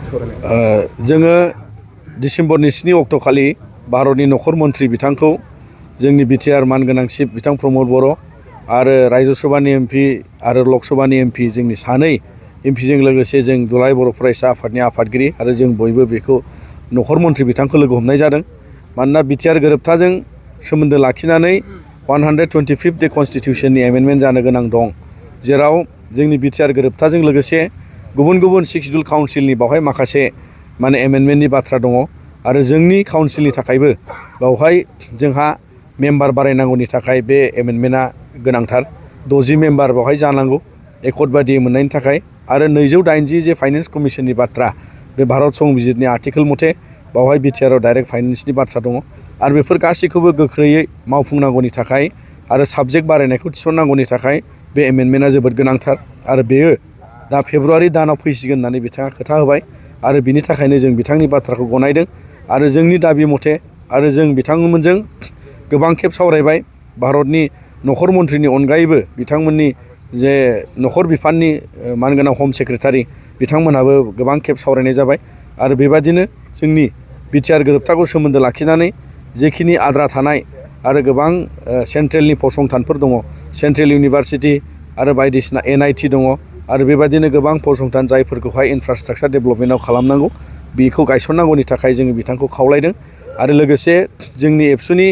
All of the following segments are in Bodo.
जोङो डिसेम्बरनि 7 अक्ट'खालि भारतनि नखर मन्थ्रि बिथांखौ जोंनि बिटिआर मानगोनां चिफ बिथां प्रमद बर' आरो रायजोसभानि एमपि आरो लकसभानि एमपि जोंनि सानै एमपिजों लोगोसे जों दुलाराय बर' फरायसा आफादनि आफादगिरि आरो जों बयबो बेखौ नखर मन्थ्रि बिथांखौ लोगो हमनाय जादों। मानोना बिटिआर गोरोबथाजों सोमोन्दो लाखिनानै 125th डे कन्स्टिटिउसननि एमेन्डमेन्ट जानो गोनां दं, जेराव जोंनि बिटिआर गोरोबथाजों लोगोसे गुबुन गुबुन सिक्स-शेड्युल काउन्सिलनि बावहाय माखासे एमेन्डमेन्टनि बाथ्रा दङ आरो जोंनि काउन्सिलनि थाखायबो बावहाय जोंहा मेम्बार बारायनांगौनि थाखाय बे एमेन्डमेन्टआ गोनांथार। 60 मेम्बार बावहाय जानांगौ एकर्ड बादियै मोननायनि थाखाय आरो 280 जे फाइनेन्स कमिसननि बाथ्रा बे भारत संबिजितनि आर्टिकेल मथे बावहाय बिटिआरआव डाइरेक्ट फाइनेन्सनि बाथ्रा दङ आरो बेफोर गासैखौबो गोख्रैयै मावफुंनांगौनि थाखाय आरो साबजेक्ट बारायनायखौ थिसननांगौनि थाखाय बे एमेन्डमेन्टआ जोबोद गोनांथार आरो बेयो दा फेब्रुवारि दानाव फैसिगोन होननानै बिथाङा खोथा होबाय आरो बिनि थाखायनो जों बिथांनि बाथ्राखौ गनायदों आरो जोंनि दाबि मथे आरो जों बिथांमोनजों गोबां खेब सावरायबाय। भारतनि नखर मन्थ्रिनि अनगायैबो बिथांमोननि जे नखर बिफाननि मानगोनां हम सेक्रेटारि बिथांमोनहाबो गोबां खेब सावरायनाय जाबाय आरो बेबादिनो जोंनि बिटिआर गोरोबथाखौ सोमोन्दो लाखिनानै जेखिनि आद्रा थानाय आरो गोबां सेन्ट्रेलनि फसंथानफोर दङ, सेन्ट्रेल इउनिभारसिटि आरो बायदिसिना NIT दङ आरो बेबादिनो गोबां फसंथान जायफोरखौहाय इनफ्रास्ट्राक्चार डेभेलपमेन्टआव खालामनांगौ बेखौ गायसननांगौनि थाखाय जोङो बिथांखौ खावलायदों आरो लोगोसे जोंनि एबसुनि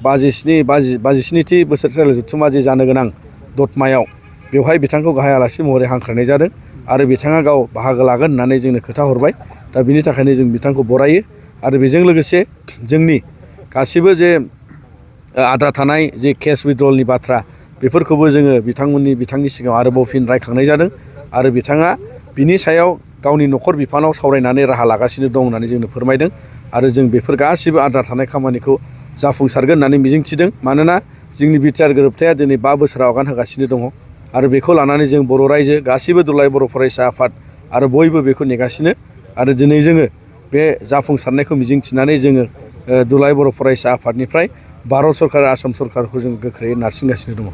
57थि बोसोरसालि जथुम्मा जे जानो गोनां दतमायाव बेवहाय बिथांखौ गाहाय आलासि महरै हांख्रायनाय जादों आरो बिथाङा गाव बाहागो लागोन होननानै जोंनो खोथा हरबाय। दा बिनि थाखायनो जों बिथांखौ बरायो आरो बेजों लोगोसे जोंनि गासिबो जे आद्रा थानाय जे केस विथड्रलनि बाथ्रा बेफोरखौबो जोङो बिथांनि सिगाङाव आरोबाव फिन रायखांनाय जादों आरो बिथाङा बिनि सायाव गावनि नखर बिफानाव सावरायनानै राहा लागासिनो दं होननानै जोंनो फोरमायदों आरो जों बेफोर गासिबो आद्रा थानाय खामानिखौ जाफुंसारगोन होननानै मिजिंथिदों। मानोना जोंनि बिटिआर गोरोबथाया दिनै 5 बोसोराव आगान होगासिनो दङ आरो बेखौ लानानै जों बर' रायजो गासिबो दुलाराय बर' फरायसा आफाद आरो बयबो बेखौ नेगासिनो आरो दिनै जोङो बे जाफुंसारनायखौ मिजिंथिनानै जोङो दुलाराय बर' फरायसा आफादनिफ्राय भारत सरकार आसाम सरकारखौ जों गोख्रैयै नारसिनगासिनो दङ।